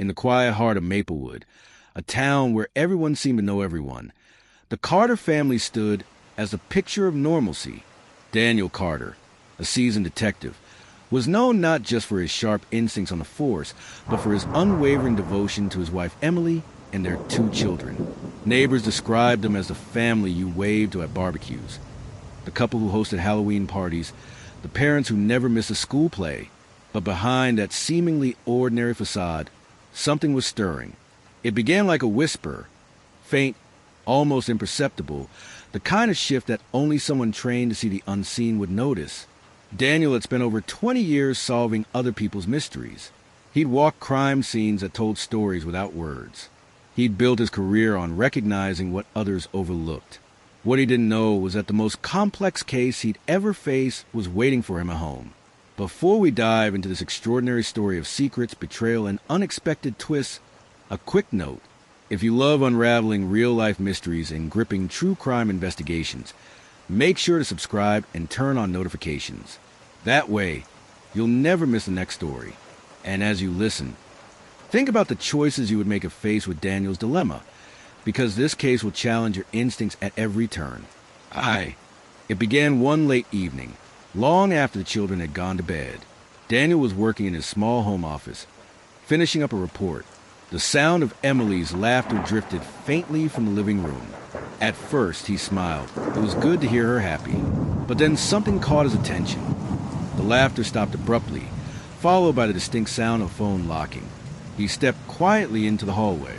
in the quiet heart of Maplewood, a town where everyone seemed to know everyone. The Carter family stood as a picture of normalcy. Daniel Carter, a seasoned detective, was known not just for his sharp instincts on the force, but for his unwavering devotion to his wife Emily and their 2 children. Neighbors described them as the family you waved to at barbecues, the couple who hosted Halloween parties, the parents who never missed a school play. But behind that seemingly ordinary facade, something was stirring. It began like a whisper, faint, almost imperceptible, the kind of shift that only someone trained to see the unseen would notice. Daniel had spent over 20 years solving other people's mysteries. He'd walked crime scenes that told stories without words. He'd built his career on recognizing what others overlooked. What he didn't know was that the most complex case he'd ever face was waiting for him at home. Before we dive into this extraordinary story of secrets, betrayal, and unexpected twists, a quick note. If you love unraveling real-life mysteries and gripping true crime investigations, make sure to subscribe and turn on notifications. That way, you'll never miss the next story. And as you listen, think about the choices you would make if faced with Daniel's dilemma, because this case will challenge your instincts at every turn. It began one late evening, long after the children had gone to bed. Daniel was working in his small home office, finishing up a report. The sound of Emily's laughter drifted faintly from the living room. At first, he smiled. It was good to hear her happy. But then something caught his attention. The laughter stopped abruptly, followed by the distinct sound of a phone locking. He stepped quietly into the hallway.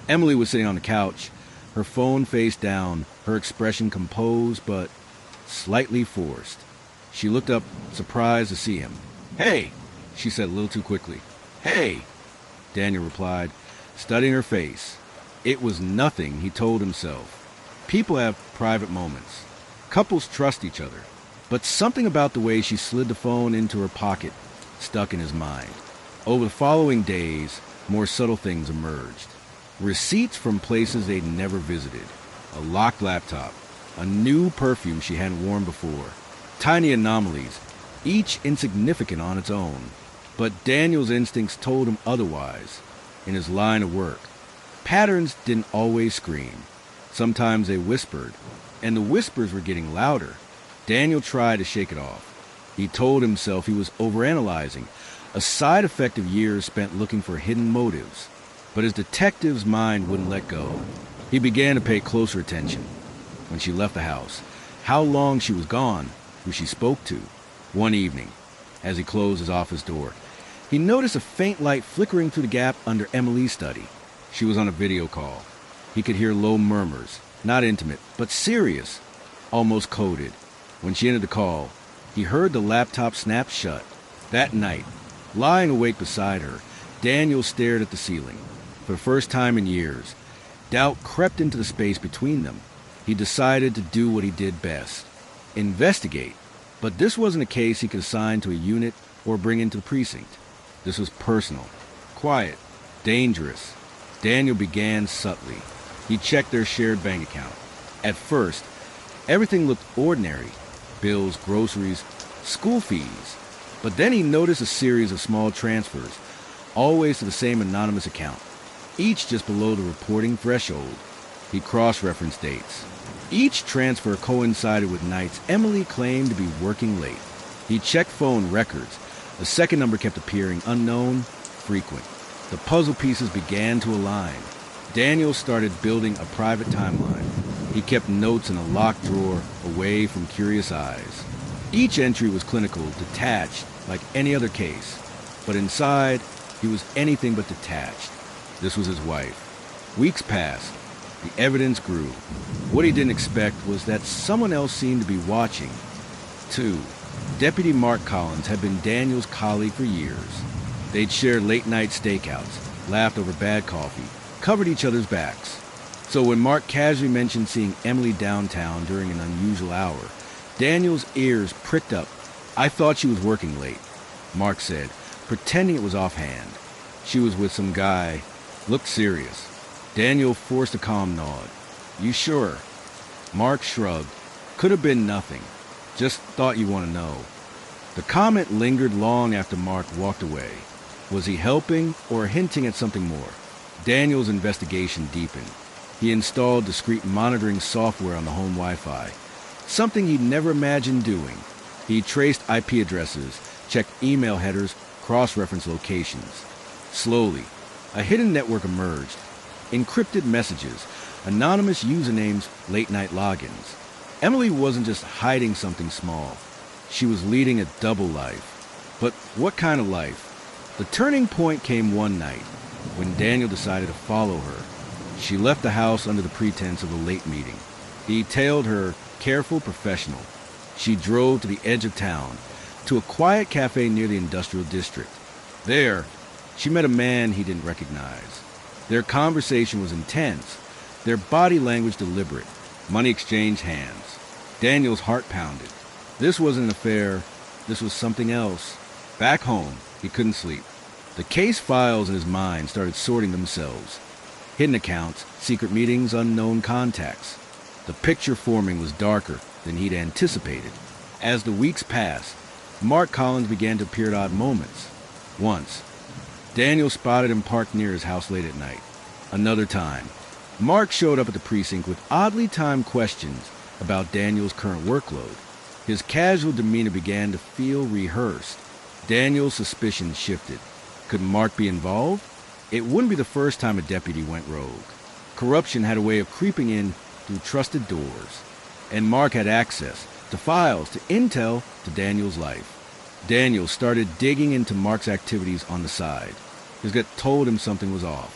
Emily was sitting on the couch, her phone face down, her expression composed but slightly forced. She looked up, surprised to see him. "Hey," she said a little too quickly. "Hey," Daniel replied, studying her face. It was nothing, he told himself. People have private moments. Couples trust each other. But something about the way she slid the phone into her pocket stuck in his mind. Over the following days, more subtle things emerged. Receipts from places they'd never visited. A locked laptop. A new perfume she hadn't worn before. Tiny anomalies, each insignificant on its own. But Daniel's instincts told him otherwise. In his line of work, patterns didn't always scream. Sometimes they whispered, and the whispers were getting louder. Daniel tried to shake it off. He told himself he was overanalyzing, a side effect of years spent looking for hidden motives. But his detective's mind wouldn't let go. He began to pay closer attention. When she left the house, how long she was gone, who she spoke to. One evening, as he closed his office door, he noticed a faint light flickering through the gap under Emily's study. She was on a video call. He could hear low murmurs, not intimate, but serious, almost coded. When she ended the call, he heard the laptop snap shut. That night, lying awake beside her, Daniel stared at the ceiling. For the first time in years, doubt crept into the space between them. He decided to do what he did best, investigate. But this wasn't a case he could assign to a unit or bring into the precinct. This was personal, quiet, dangerous. Daniel began subtly. He checked their shared bank account. At first, everything looked ordinary. Bills, groceries, school fees. But then he noticed a series of small transfers, always to the same anonymous account, each just below the reporting threshold. He cross-referenced dates. Each transfer coincided with nights Emily claimed to be working late. He checked phone records. The second number kept appearing, unknown, frequent. The puzzle pieces began to align. Daniel started building a private timeline. He kept notes in a locked drawer away from curious eyes. Each entry was clinical, detached, like any other case. But inside, he was anything but detached. This was his wife. Weeks passed. The evidence grew. What he didn't expect was that someone else seemed to be watching. 2. Deputy Mark Collins had been Daniel's colleague for years. They'd shared late-night stakeouts, laughed over bad coffee, covered each other's backs. So when Mark casually mentioned seeing Emily downtown during an unusual hour, Daniel's ears pricked up. "I thought she was working late," Mark said, pretending it was offhand. "She was with some guy. Looked serious." Daniel forced a calm nod. "You sure?" Mark shrugged. "Could have been nothing. Just thought you'd want to know." The comment lingered long after Mark walked away. Was he helping or hinting at something more? Daniel's investigation deepened. He installed discreet monitoring software on the home Wi-Fi, something he'd never imagined doing. He traced IP addresses, checked email headers, cross-referenced locations. Slowly, a hidden network emerged. Encrypted messages, anonymous usernames, late-night logins. Emily wasn't just hiding something small. She was leading a double life. But what kind of life? The turning point came one night, when Daniel decided to follow her. She left the house under the pretense of a late meeting. He tailed her, careful, professional. She drove to the edge of town, to a quiet cafe near the industrial district. There, she met a man he didn't recognize. Their conversation was intense, their body language deliberate, money exchanged hands. Daniel's heart pounded. This wasn't an affair, this was something else. Back home, he couldn't sleep. The case files in his mind started sorting themselves. Hidden accounts, secret meetings, unknown contacts. The picture forming was darker than he'd anticipated. As the weeks passed, Mark Collins began to appear at odd moments. Once, Daniel spotted him parked near his house late at night. Another time, Mark showed up at the precinct with oddly timed questions about Daniel's current workload. His casual demeanor began to feel rehearsed. Daniel's suspicions shifted. Could Mark be involved? It wouldn't be the first time a deputy went rogue. Corruption had a way of creeping in through trusted doors, and Mark had access to files, to intel, to Daniel's life. Daniel started digging into Mark's activities on the side. His gut told him something was off.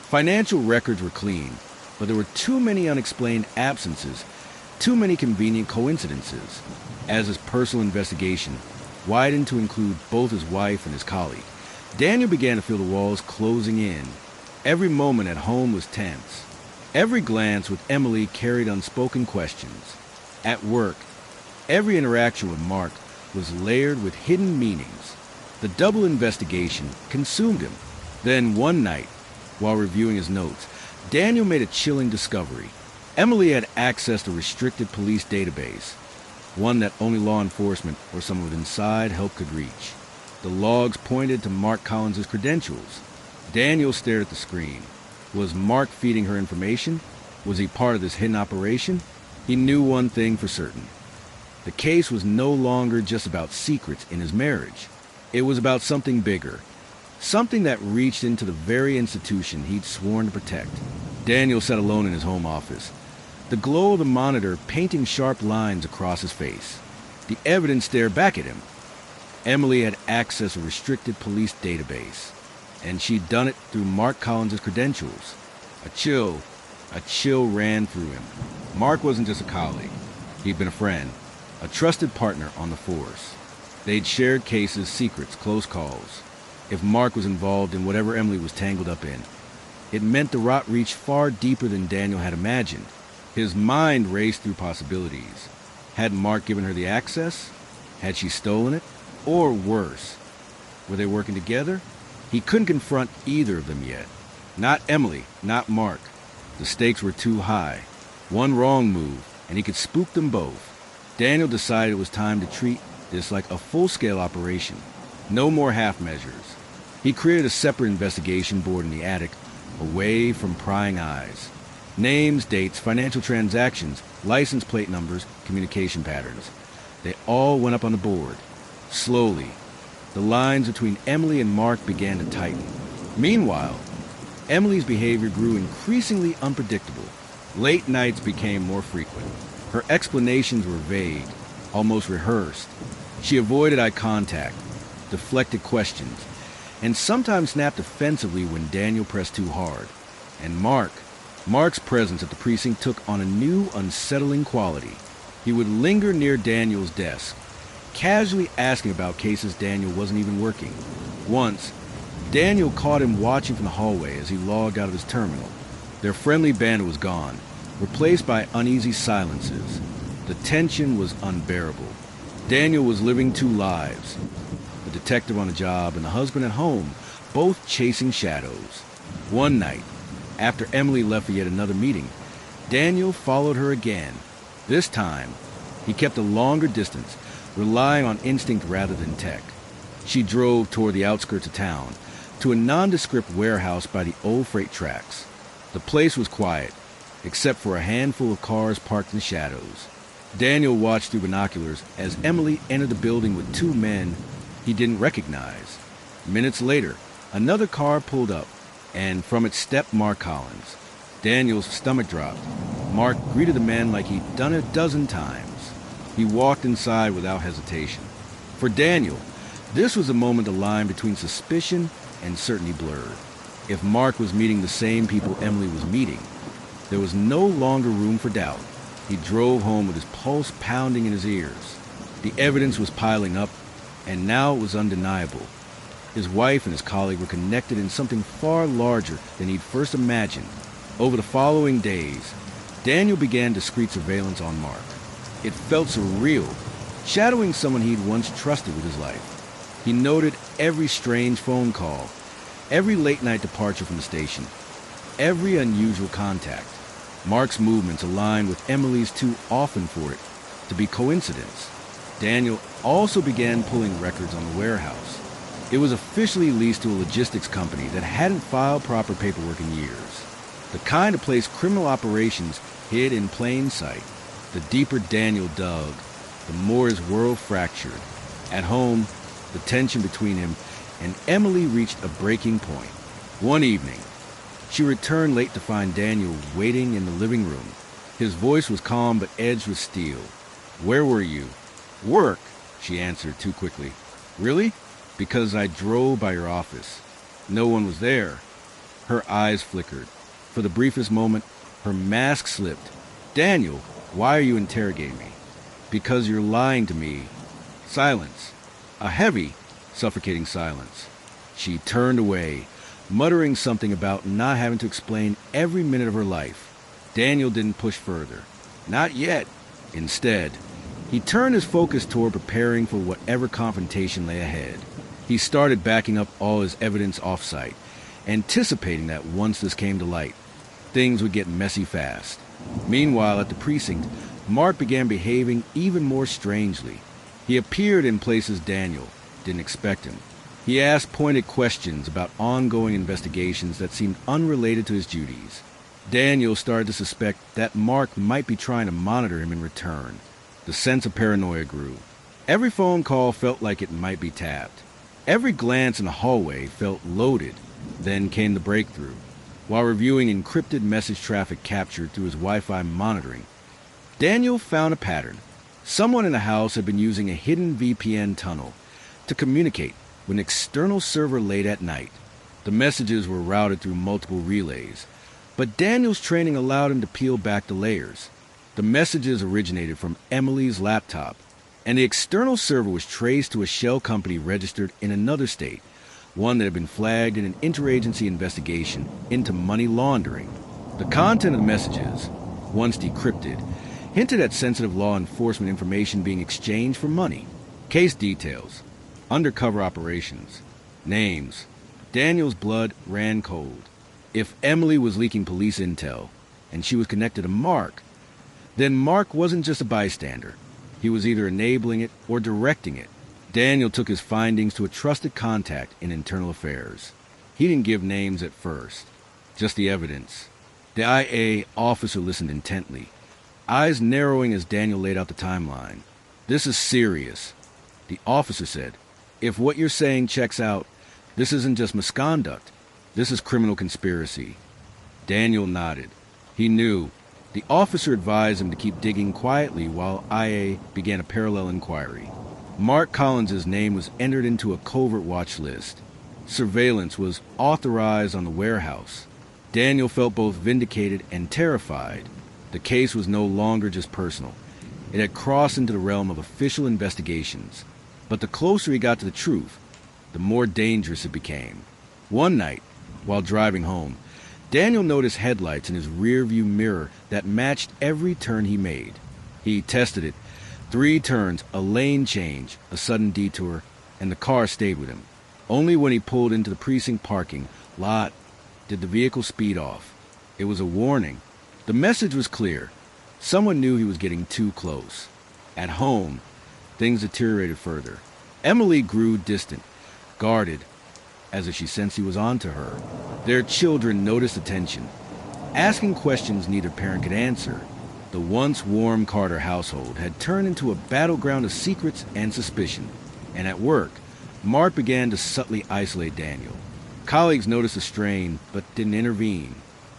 Financial records were clean, but there were too many unexplained absences, too many convenient coincidences. As his personal investigation widened to include both his wife and his colleague, Daniel began to feel the walls closing in. Every moment at home was tense. Every glance with Emily carried unspoken questions. At work, every interaction with Mark was layered with hidden meanings. The double investigation consumed him. Then one night, while reviewing his notes, Daniel made a chilling discovery. Emily had access to a restricted police database, one that only law enforcement or someone with inside help could reach. The logs pointed to Mark Collins' credentials. Daniel stared at the screen. Was Mark feeding her information? Was he part of this hidden operation? He knew one thing for certain. The case was no longer just about secrets in his marriage. It was about something bigger, something that reached into the very institution he'd sworn to protect. Daniel sat alone in his home office, the glow of the monitor painting sharp lines across his face. The evidence stared back at him. Emily had access to a restricted police database, and she'd done it through Mark Collins' credentials. A chill ran through him. Mark wasn't just a colleague. He'd been a friend, a trusted partner on the force. They'd shared cases, secrets, close calls. If Mark was involved in whatever Emily was tangled up in, it meant the rot reached far deeper than Daniel had imagined. His mind raced through possibilities. Had Mark given her the access? Had she stolen it? Or worse, were they working together? He couldn't confront either of them yet. Not Emily, not Mark. The stakes were too high. One wrong move, and he could spook them both. Daniel decided it was time to treat this like a full-scale operation. No more half measures. He created a separate investigation board in the attic, away from prying eyes. Names, dates, financial transactions, license plate numbers, communication patterns. They all went up on the board. Slowly, the lines between Emily and Mark began to tighten. Meanwhile, Emily's behavior grew increasingly unpredictable. Late nights became more frequent. Her explanations were vague, almost rehearsed. She avoided eye contact, deflected questions, and sometimes snapped offensively when Daniel pressed too hard. And Mark's presence at the precinct took on a new, unsettling quality. He would linger near Daniel's desk, casually asking about cases Daniel wasn't even working. Once, Daniel caught him watching from the hallway as he logged out of his terminal. Their friendly banter was gone, replaced by uneasy silences. The tension was unbearable. Daniel was living two lives, the detective on the job and the husband at home, both chasing shadows. One night, after Emily left for yet another meeting, Daniel followed her again. This time, he kept a longer distance, relying on instinct rather than tech. She drove toward the outskirts of town, to a nondescript warehouse by the old freight tracks. The place was quiet, except for a handful of cars parked in shadows. Daniel watched through binoculars as Emily entered the building with two men he didn't recognize. Minutes later, another car pulled up, and from it stepped Mark Collins. Daniel's stomach dropped. Mark greeted the man like he'd done it a dozen times. He walked inside without hesitation. For Daniel, this was a moment the line between suspicion and certainty blurred. If Mark was meeting the same people Emily was meeting, there was no longer room for doubt. He drove home with his pulse pounding in his ears. The evidence was piling up, and now it was undeniable. His wife and his colleague were connected in something far larger than he'd first imagined. Over the following days, Daniel began discreet surveillance on Mark. It felt surreal, shadowing someone he'd once trusted with his life. He noted every strange phone call, every late-night departure from the station, every unusual contact. Mark's movements aligned with Emily's too often for it to be coincidence. Daniel also began pulling records on the warehouse. It was officially leased to a logistics company that hadn't filed proper paperwork in years. The kind of place criminal operations hid in plain sight. The deeper Daniel dug, the more his world fractured. At home, the tension between him and Emily reached a breaking point. One evening, she returned late to find Daniel waiting in the living room. His voice was calm but edged with steel. "Where were you?" "Work," she answered too quickly. "Really?" "Because I drove by your office." "No one was there." Her eyes flickered. For the briefest moment, her mask slipped. "Daniel, why are you interrogating me?" "Because you're lying to me." Silence. A heavy, suffocating silence. She turned away, muttering something about not having to explain every minute of her life. Daniel didn't push further. Not yet. Instead, he turned his focus toward preparing for whatever confrontation lay ahead. He started backing up all his evidence off-site, anticipating that once this came to light, things would get messy fast. Meanwhile, at the precinct, Mark began behaving even more strangely. He appeared in places Daniel didn't expect him. He asked pointed questions about ongoing investigations that seemed unrelated to his duties. Daniel started to suspect that Mark might be trying to monitor him in return. The sense of paranoia grew. Every phone call felt like it might be tapped. Every glance in the hallway felt loaded. Then came the breakthrough. While reviewing encrypted message traffic captured through his Wi-Fi monitoring, Daniel found a pattern. Someone in the house had been using a hidden VPN tunnel to communicate with an external server late at night. The messages were routed through multiple relays, but Daniel's training allowed him to peel back the layers. The messages originated from Emily's laptop, and the external server was traced to a shell company registered in another state, one that had been flagged in an interagency investigation into money laundering. The content of the messages, once decrypted, hinted at sensitive law enforcement information being exchanged for money. Case details, undercover operations, names. Daniel's blood ran cold. If Emily was leaking police intel, and she was connected to Mark, then Mark wasn't just a bystander. He was either enabling it or directing it. Daniel took his findings to a trusted contact in internal affairs. He didn't give names at first, just the evidence. The IA officer listened intently, eyes narrowing as Daniel laid out the timeline. "This is serious," the officer said. "If what you're saying checks out, this isn't just misconduct. This is criminal conspiracy." Daniel nodded. He knew. The officer advised him to keep digging quietly while IA began a parallel inquiry. Mark Collins' name was entered into a covert watch list. Surveillance was authorized on the warehouse. Daniel felt both vindicated and terrified. The case was no longer just personal. It had crossed into the realm of official investigations. But the closer he got to the truth, the more dangerous it became. One night, while driving home, Daniel noticed headlights in his rearview mirror that matched every turn he made. He tested it. 3 turns, a lane change, a sudden detour, and the car stayed with him. Only when he pulled into the precinct parking lot did the vehicle speed off. It was a warning. The message was clear. Someone knew he was getting too close. At home, things deteriorated further. Emily grew distant, guarded. as if she sensed he was onto her. Their children noticed the tension, asking questions neither parent could answer. The once warm Carter household had turned into a battleground of secrets and suspicion, and at work, Mark began to subtly isolate Daniel. Colleagues noticed the strain, but didn't intervene.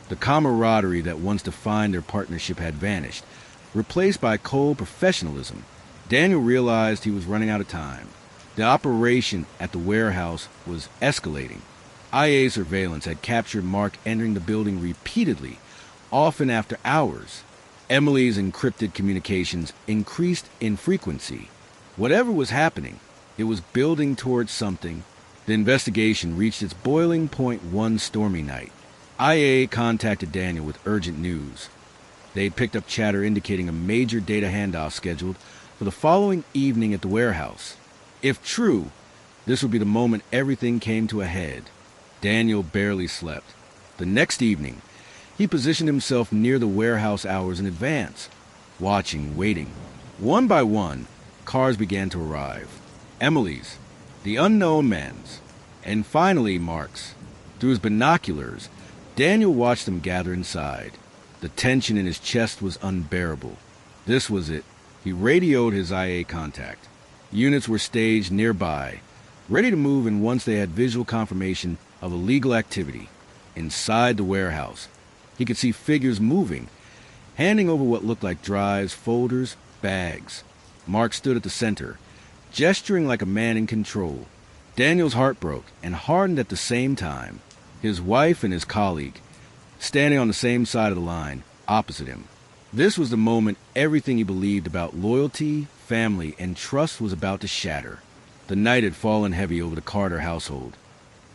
The camaraderie that once defined their partnership had vanished, replaced by cold professionalism. Daniel realized he was running out of time. The operation at the warehouse was escalating. IA surveillance had captured Mark entering the building repeatedly, often after hours. Emily's encrypted communications increased in frequency. Whatever was happening, it was building towards something. The investigation reached its boiling point one stormy night. IA contacted Daniel with urgent news. They'd picked up chatter indicating a major data handoff scheduled for the following evening at the warehouse. If true, this would be the moment everything came to a head. Daniel barely slept. The next evening, he positioned himself near the warehouse hours in advance, watching, waiting. One by one, cars began to arrive. Emily's, the unknown man's, and finally Mark's. Through his binoculars, Daniel watched them gather inside. The tension in his chest was unbearable. This was it. He radioed his IA contact. Units were staged nearby, ready to move in once they had visual confirmation of illegal activity. Inside the warehouse, he could see figures moving, handing over what looked like drives, folders, bags. Mark stood at the center, gesturing like a man in control. Daniel's heart broke and hardened at the same time. His wife and his colleague, standing on the same side of the line, opposite him. This was the moment everything he believed about loyalty, family, and trust was about to shatter. The night had fallen heavy over the Carter household.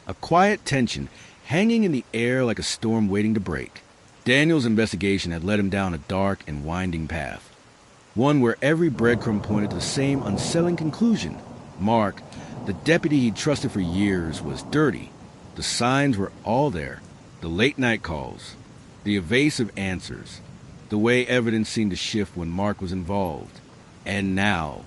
A quiet tension hanging in the air like a storm waiting to break. Daniel's investigation had led him down a dark and winding path, one where every breadcrumb pointed to the same unsettling conclusion. Mark, the deputy he'd trusted for years, was dirty. The signs were all there. The late-night calls, the evasive answers, the way evidence seemed to shift when Mark was involved. And now,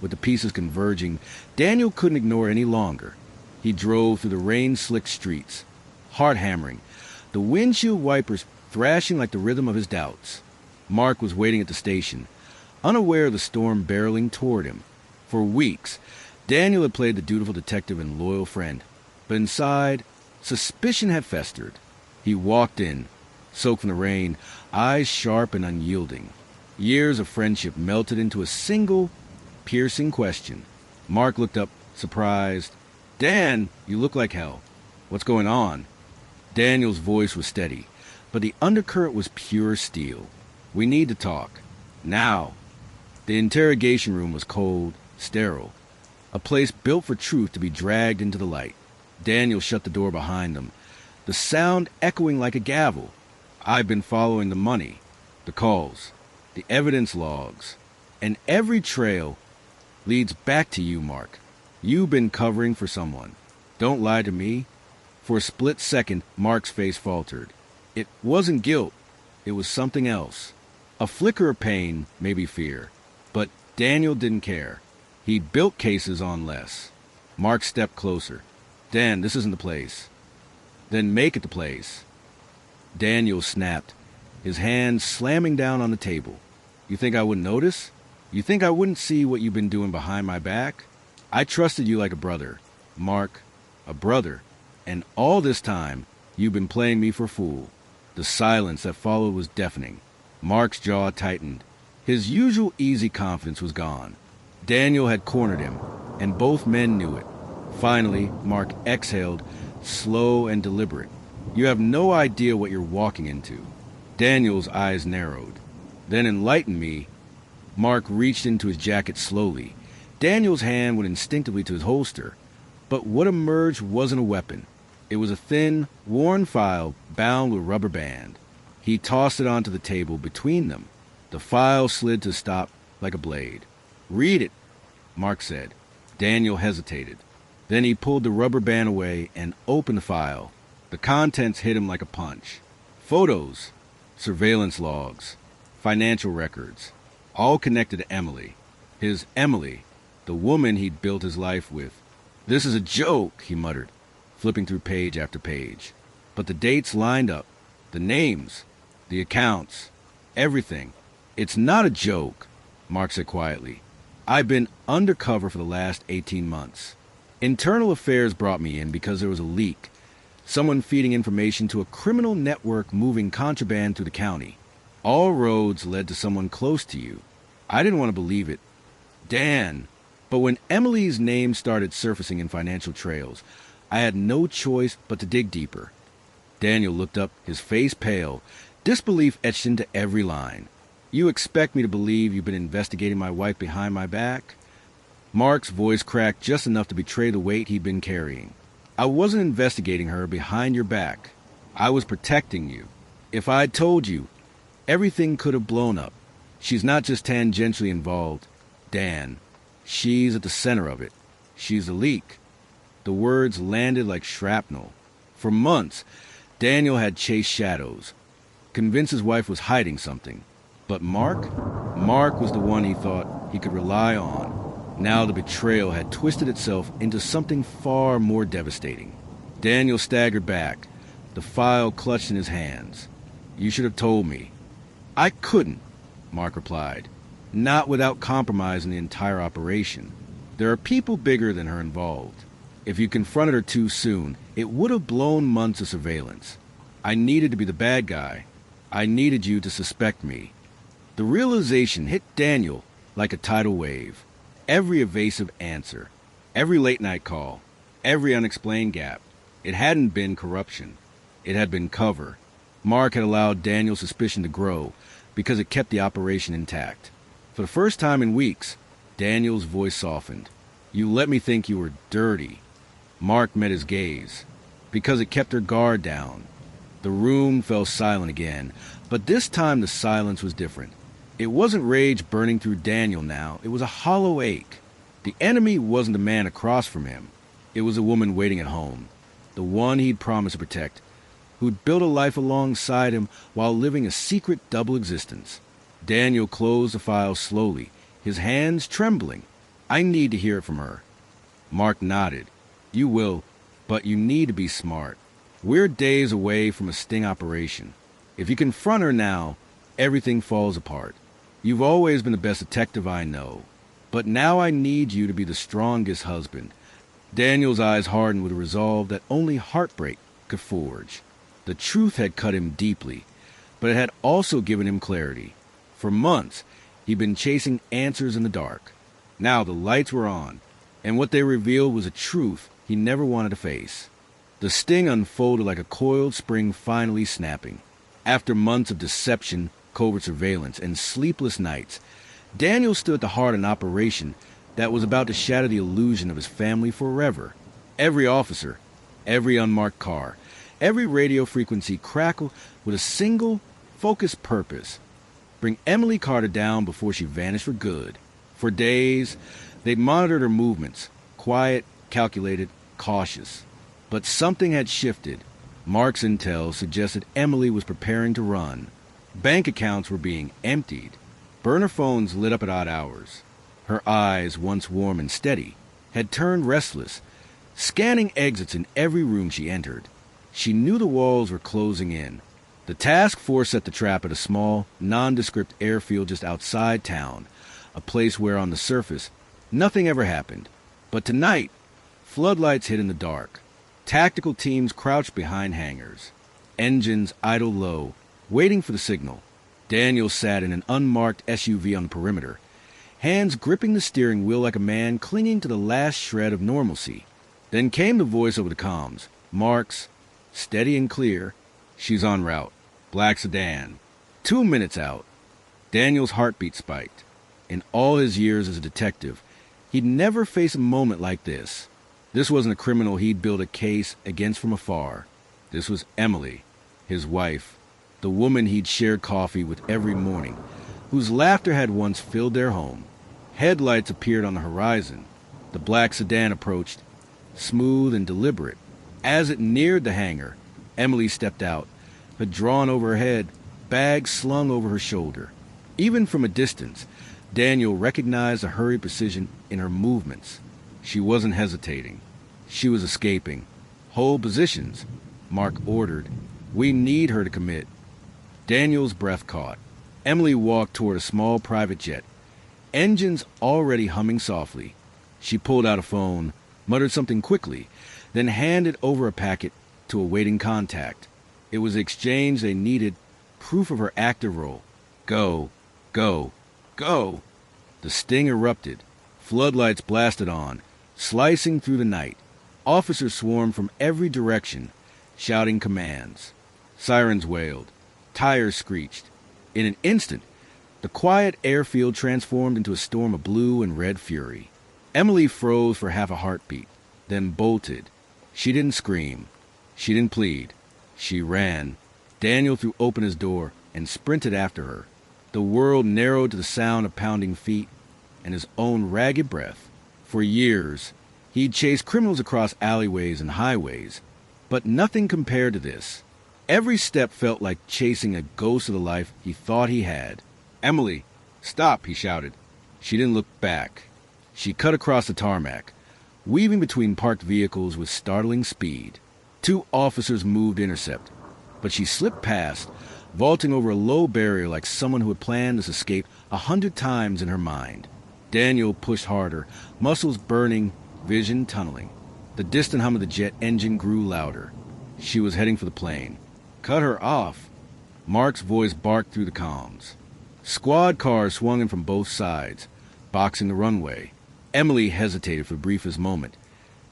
with the pieces converging, Daniel couldn't ignore any longer. He drove through the rain-slicked streets, heart hammering, the windshield wipers thrashing like the rhythm of his doubts. Mark was waiting at the station, unaware of the storm barreling toward him. For weeks, Daniel had played the dutiful detective and loyal friend, but inside, suspicion had festered. He walked in, soaked from the rain, eyes sharp and unyielding. Years of friendship melted into a single, piercing question. Mark looked up, surprised. "Dan, you look like hell. What's going on?" Daniel's voice was steady, but the undercurrent was pure steel. "We need to talk. Now." The interrogation room was cold, sterile, a place built for truth to be dragged into the light. Daniel shut the door behind them, the sound echoing like a gavel. "I've been following the money, the calls, the evidence logs, and every trail leads back to you, Mark. You've been covering for someone. Don't lie to me." For a split second, Mark's face faltered. It wasn't guilt. It was something else. A flicker of pain, maybe fear. But Daniel didn't care. He'd built cases on less. Mark stepped closer. "Dan, this isn't the place." "Then make it the place." Daniel snapped, his hand slamming down on the table. "You think I wouldn't notice? You think I wouldn't see what you've been doing behind my back? I trusted you like a brother, Mark, a brother. And all this time, you've been playing me for a fool." The silence that followed was deafening. Mark's jaw tightened. His usual easy confidence was gone. Daniel had cornered him, and both men knew it. Finally, Mark exhaled, slow and deliberate. "You have no idea what you're walking into." Daniel's eyes narrowed. "Then enlighten me." Mark reached into his jacket slowly. Daniel's hand went instinctively to his holster. But what emerged wasn't a weapon. It was a thin, worn file bound with rubber band. He tossed it onto the table between them. The file slid to stop like a blade. "Read it," Mark said. Daniel hesitated. Then he pulled the rubber band away and opened the file. The contents hit him like a punch. Photos, surveillance logs, financial records, all connected to Emily. His Emily, the woman he'd built his life with. "This is a joke," he muttered. flipping through page after page. But the dates lined up, the names, the accounts, everything. "It's not a joke," Mark said quietly. "I've been undercover for the last 18 months. Internal Affairs brought me in because there was a leak. Someone feeding information to a criminal network moving contraband through the county. All roads led to someone close to you. I didn't want to believe it. Dan. But when Emily's name started surfacing in financial trails, I had no choice but to dig deeper." Daniel looked up, his face pale, disbelief etched into every line. "You expect me to believe you've been investigating my wife behind my back?" Mark's voice cracked just enough to betray the weight he'd been carrying. "I wasn't investigating her behind your back. I was protecting you. If I'd told you, everything could have blown up. She's not just tangentially involved, Dan. She's at the center of it. She's the leak." The words landed like shrapnel. For months, Daniel had chased shadows, convinced his wife was hiding something. But Mark was the one he thought he could rely on. Now the betrayal had twisted itself into something far more devastating. Daniel staggered back, the file clutched in his hands. "You should have told me." "I couldn't," Mark replied. "Not without compromising the entire operation. There are people bigger than her involved. If you confronted her too soon, it would have blown months of surveillance. I needed to be the bad guy. I needed you to suspect me." The realization hit Daniel like a tidal wave. Every evasive answer, every late-night call, every unexplained gap. It hadn't been corruption. It had been cover. Mark had allowed Daniel's suspicion to grow because it kept the operation intact. For the first time in weeks, Daniel's voice softened. "You let me think you were dirty." Mark met his gaze. Because it kept her guard down. The room fell silent again, but this time the silence was different. It wasn't rage burning through Daniel now. It was a hollow ache. The enemy wasn't the man across from him. It was a woman waiting at home. The one he'd promised to protect, who'd built a life alongside him while living a secret double existence. Daniel closed the file slowly, his hands trembling. "I need to hear it from her." Mark nodded. "You will, but you need to be smart. We're days away from a sting operation. If you confront her now, everything falls apart. You've always been the best detective I know. But now I need you to be the strongest husband." Daniel's eyes hardened with a resolve that only heartbreak could forge. The truth had cut him deeply, but it had also given him clarity. For months, he'd been chasing answers in the dark. Now the lights were on, and what they revealed was a truth he never wanted to face. The sting unfolded like a coiled spring finally snapping. After months of deception, covert surveillance, and sleepless nights, Daniel stood at the heart of an operation that was about to shatter the illusion of his family forever. Every officer, every unmarked car, every radio frequency crackled with a single, focused purpose: bring Emily Carter down before she vanished for good. For days, they monitored her movements, quiet, calculated, cautious. But something had shifted. Mark's intel suggested Emily was preparing to run. Bank accounts were being emptied. Burner phones lit up at odd hours. Her eyes, once warm and steady, had turned restless, scanning exits in every room she entered. She knew the walls were closing in. The task force set the trap at a small, nondescript airfield just outside town, a place where, on the surface, nothing ever happened. But tonight, floodlights hid in the dark. Tactical teams crouched behind hangars. Engines idled low, waiting for the signal. Daniel sat in an unmarked SUV on the perimeter, hands gripping the steering wheel like a man clinging to the last shred of normalcy. Then came the voice over the comms. Mark's, steady and clear. "She's en route. Black sedan. 2 minutes out." Daniel's heartbeat spiked. In all his years as a detective, he'd never faced a moment like this. This wasn't a criminal he'd built a case against from afar. This was Emily, his wife, the woman he'd shared coffee with every morning, whose laughter had once filled their home. Headlights appeared on the horizon. The black sedan approached, smooth and deliberate. As it neared the hangar, Emily stepped out, hood drawn over her head, bag slung over her shoulder. Even from a distance, Daniel recognized the hurried precision in her movements. She wasn't hesitating. She was escaping, "Hold positions," Mark ordered. "We need her to commit." Daniel's breath caught. Emily walked toward a small private jet, engines already humming softly. She pulled out a phone, muttered something quickly, then handed over a packet to a waiting contact. It was the exchange they needed, proof of her active role. Go, go, go! The sting erupted. Floodlights blasted on, slicing through the night. Officers swarmed from every direction, shouting commands. Sirens wailed. Tires screeched. In an instant, the quiet airfield transformed into a storm of blue and red fury. Emily froze for half a heartbeat, then bolted. She didn't scream. She didn't plead. She ran. Daniel threw open his door and sprinted after her. The world narrowed to the sound of pounding feet and his own ragged breath. For years, he'd chased criminals across alleyways and highways, but nothing compared to this. Every step felt like chasing a ghost of the life he thought he had. "Emily, stop," he shouted. She didn't look back. She cut across the tarmac, weaving between parked vehicles with startling speed. 2 officers moved to intercept, but she slipped past, vaulting over a low barrier like someone who had planned this escape 100 times in her mind. Daniel pushed harder, muscles burning, vision tunneling. The distant hum of the jet engine grew louder. She was heading for the plane. "Cut her off!" Mark's voice barked through the comms. Squad cars swung in from both sides, boxing the runway. Emily hesitated for the briefest moment,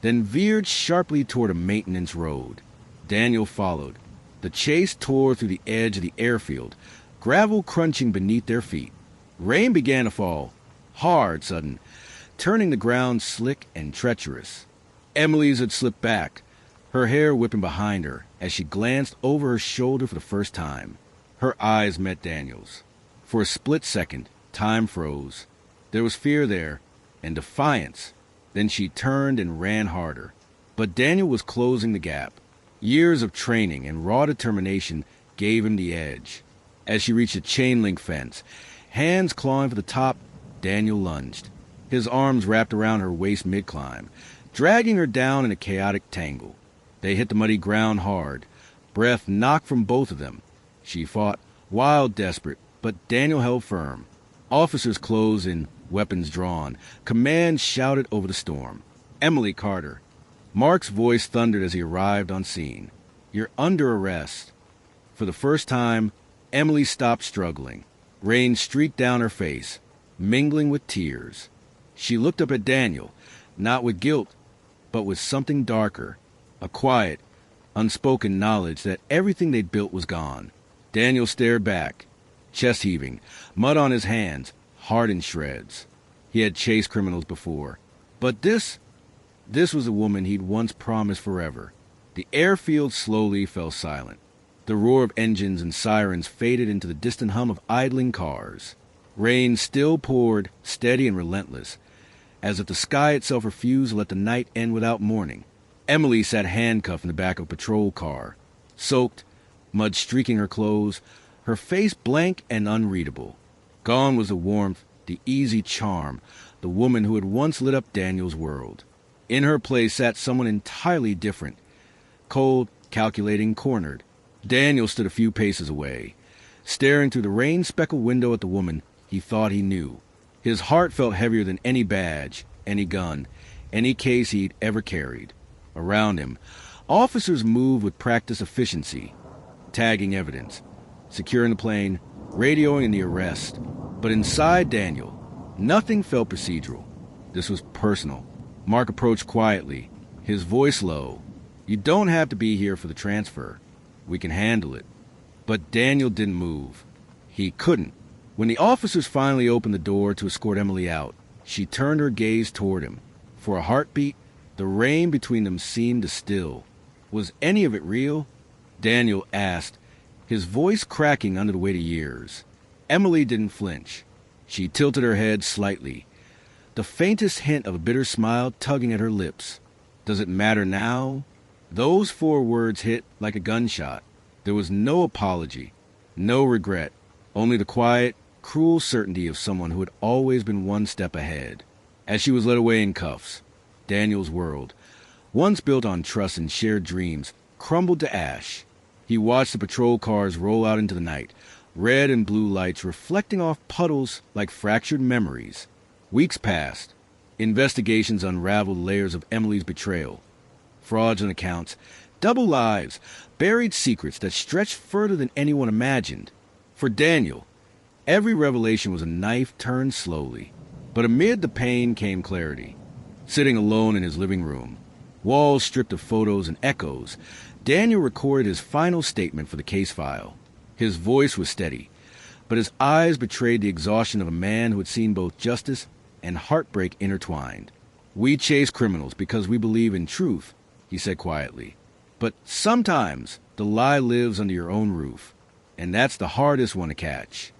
then veered sharply toward a maintenance road. Daniel followed. The chase tore through the edge of the airfield, gravel crunching beneath their feet. Rain began to fall, hard, sudden, turning the ground slick and treacherous. Emily's had slipped back, her hair whipping behind her as she glanced over her shoulder for the first time. Her eyes met Daniel's. For a split second, time froze. There was fear there, and defiance. Then she turned and ran harder. But Daniel was closing the gap. Years of training and raw determination gave him the edge. As she reached a chain-link fence, hands clawing for the top, Daniel lunged. His arms wrapped around her waist mid-climb, dragging her down in a chaotic tangle. They hit the muddy ground hard. Breath knocked from both of them. She fought, wild, desperate, but Daniel held firm. Officers closed in, weapons drawn. Commands shouted over the storm. "Emily Carter." Mark's voice thundered as he arrived on scene. "You're under arrest." For the first time, Emily stopped struggling. Rain streaked down her face, mingling with tears. She looked up at Daniel, not with guilt, but with something darker. A quiet, unspoken knowledge that everything they'd built was gone. Daniel stared back, chest heaving, mud on his hands, heart in shreds. He had chased criminals before. But this was a woman he'd once promised forever. The airfield slowly fell silent. The roar of engines and sirens faded into the distant hum of idling cars. Rain still poured, steady and relentless, as if the sky itself refused to let the night end without mourning. Emily sat handcuffed in the back of a patrol car, soaked, mud streaking her clothes, her face blank and unreadable. Gone was the warmth, the easy charm, the woman who had once lit up Daniel's world. In her place sat someone entirely different, cold, calculating, cornered. Daniel stood a few paces away, staring through the rain-speckled window at the woman he thought he knew. His heart felt heavier than any badge, any gun, any case he'd ever carried. Around him, officers moved with practiced efficiency, tagging evidence, securing the plane, radioing in the arrest. But inside Daniel, nothing felt procedural. This was personal. Mark approached quietly, his voice low. "You don't have to be here for the transfer. We can handle it." But Daniel didn't move. He couldn't. When the officers finally opened the door to escort Emily out, she turned her gaze toward him. For a heartbeat, the rain between them seemed to still. Was any of it real? Daniel asked, his voice cracking under the weight of years. Emily didn't flinch. She tilted her head slightly, the faintest hint of a bitter smile tugging at her lips. "Does it matter now?" Those 4 words hit like a gunshot. There was no apology, no regret, only the quiet, cruel certainty of someone who had always been one step ahead. As she was led away in cuffs, Daniel's world, once built on trust and shared dreams, crumbled to ash. He watched the patrol cars roll out into the night, red and blue lights reflecting off puddles like fractured memories. Weeks passed. Investigations unraveled layers of Emily's betrayal. Fraudulent accounts, double lives, buried secrets that stretched further than anyone imagined. For Daniel, every revelation was a knife turned slowly. But amid the pain came clarity. Sitting alone in his living room, walls stripped of photos and echoes, Daniel recorded his final statement for the case file. His voice was steady, but his eyes betrayed the exhaustion of a man who had seen both justice and heartbreak intertwined. "We chase criminals because we believe in truth," he said quietly. "But sometimes the lie lives under your own roof, and that's the hardest one to catch."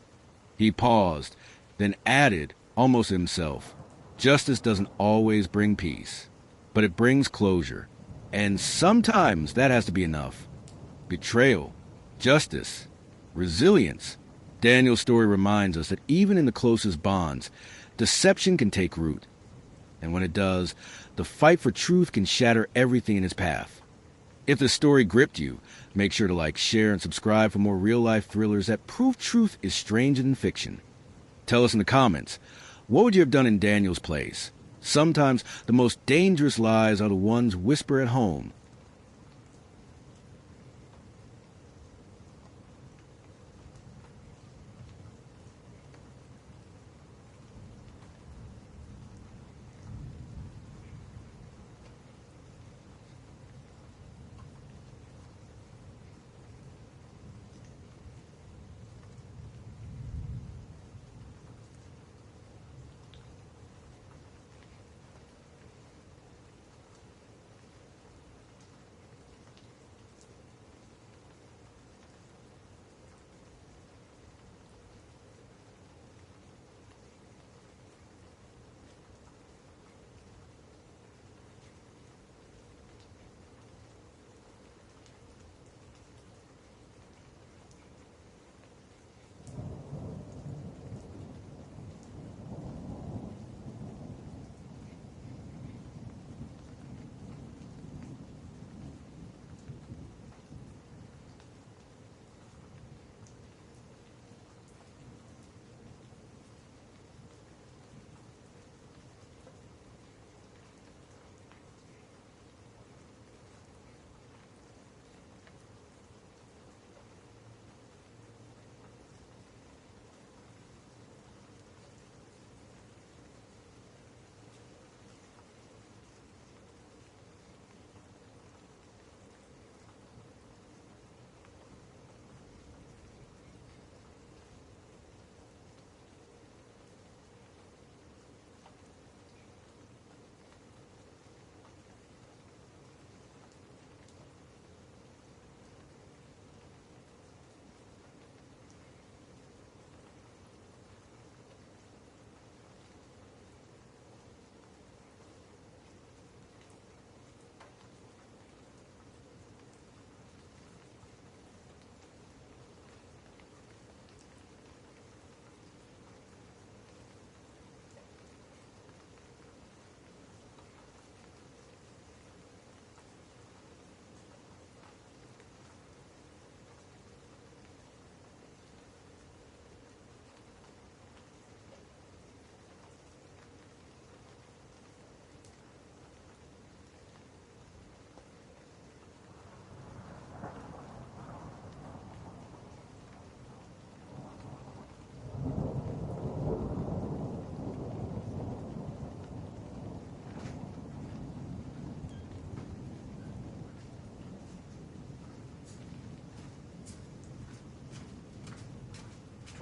He paused, then added, almost to himself, "Justice doesn't always bring peace, but it brings closure. And sometimes that has to be enough. Betrayal, justice, resilience." Daniel's story reminds us that even in the closest bonds, deception can take root. And when it does, the fight for truth can shatter everything in its path. If the story gripped you, make sure to like, share, and subscribe for more real-life thrillers that prove truth is stranger than fiction. Tell us in the comments, what would you have done in Daniel's place? Sometimes the most dangerous lies are the ones whispered at home.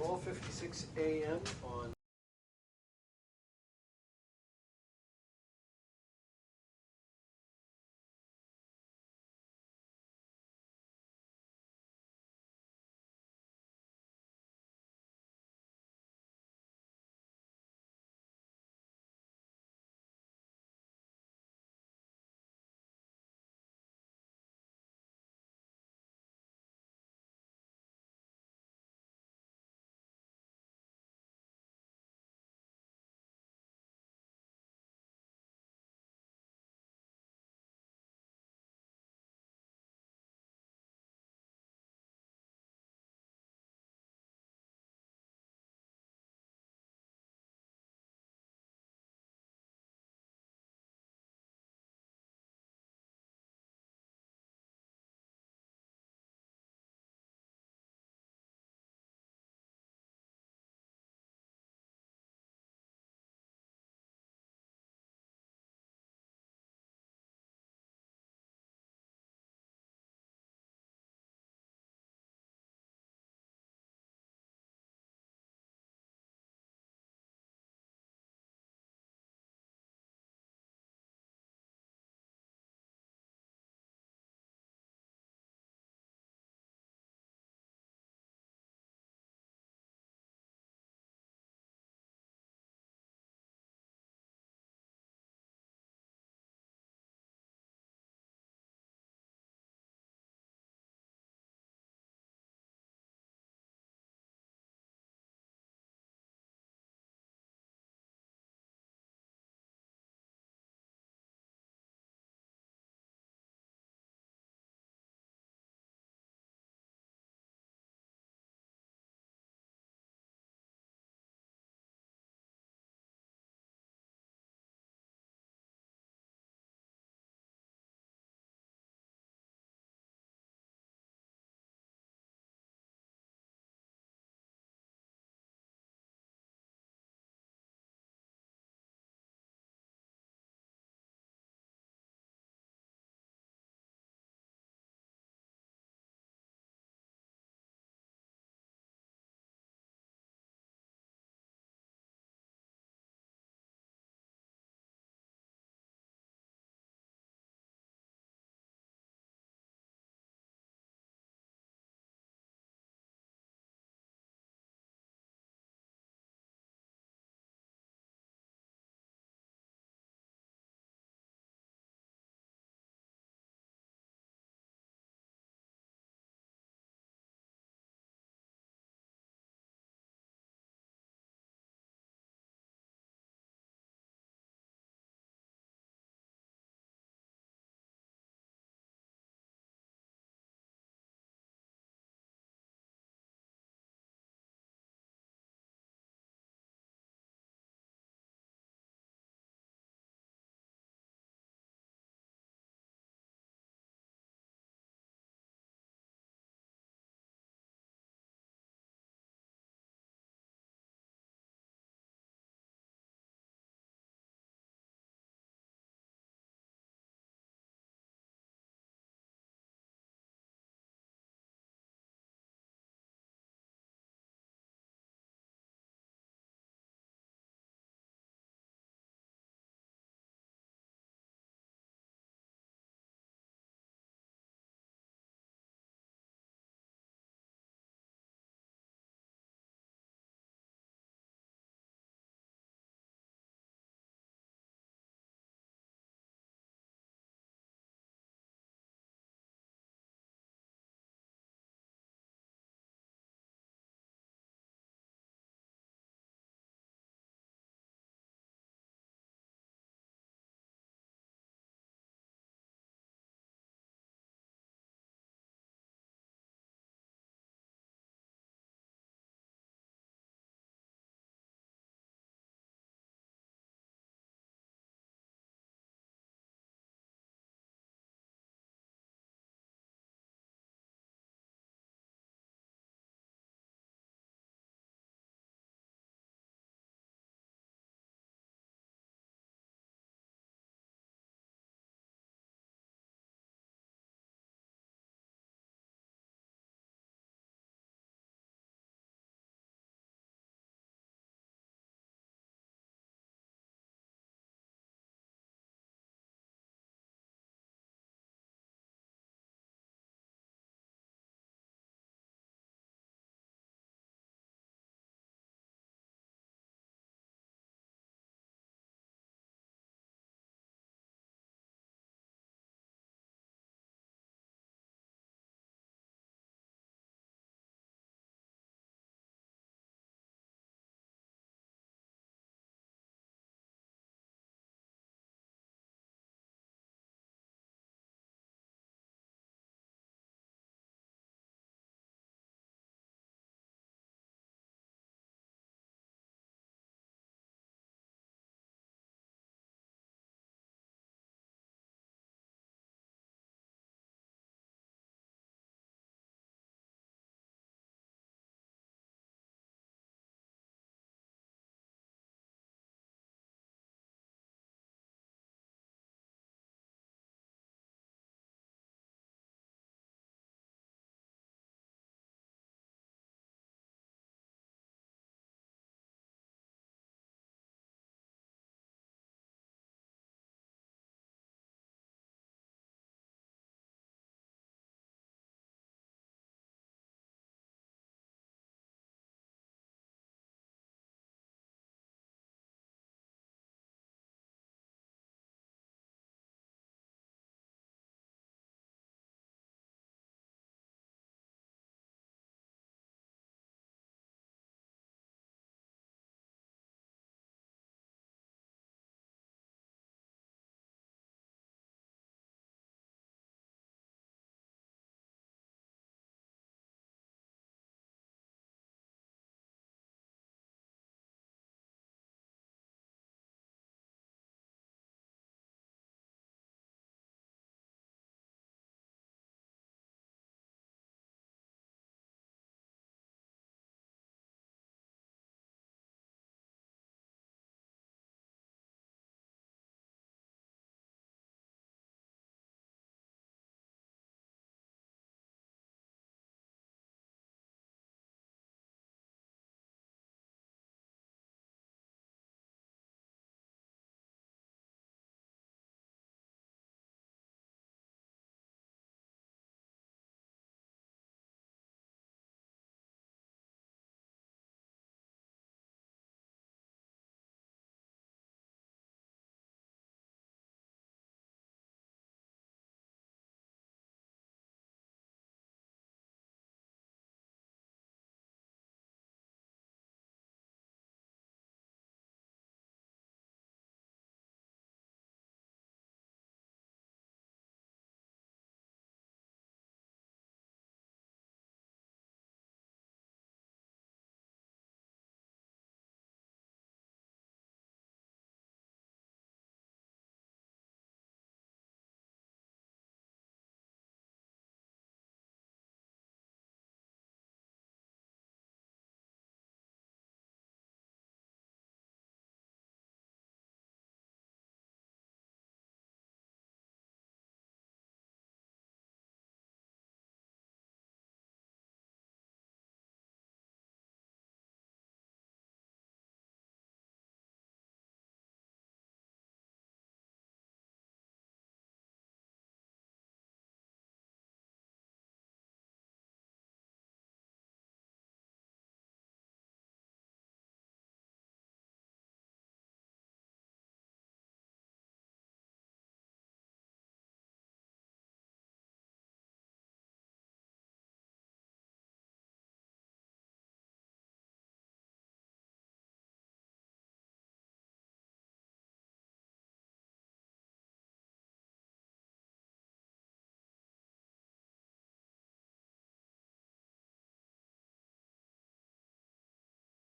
$12:56 a.m. on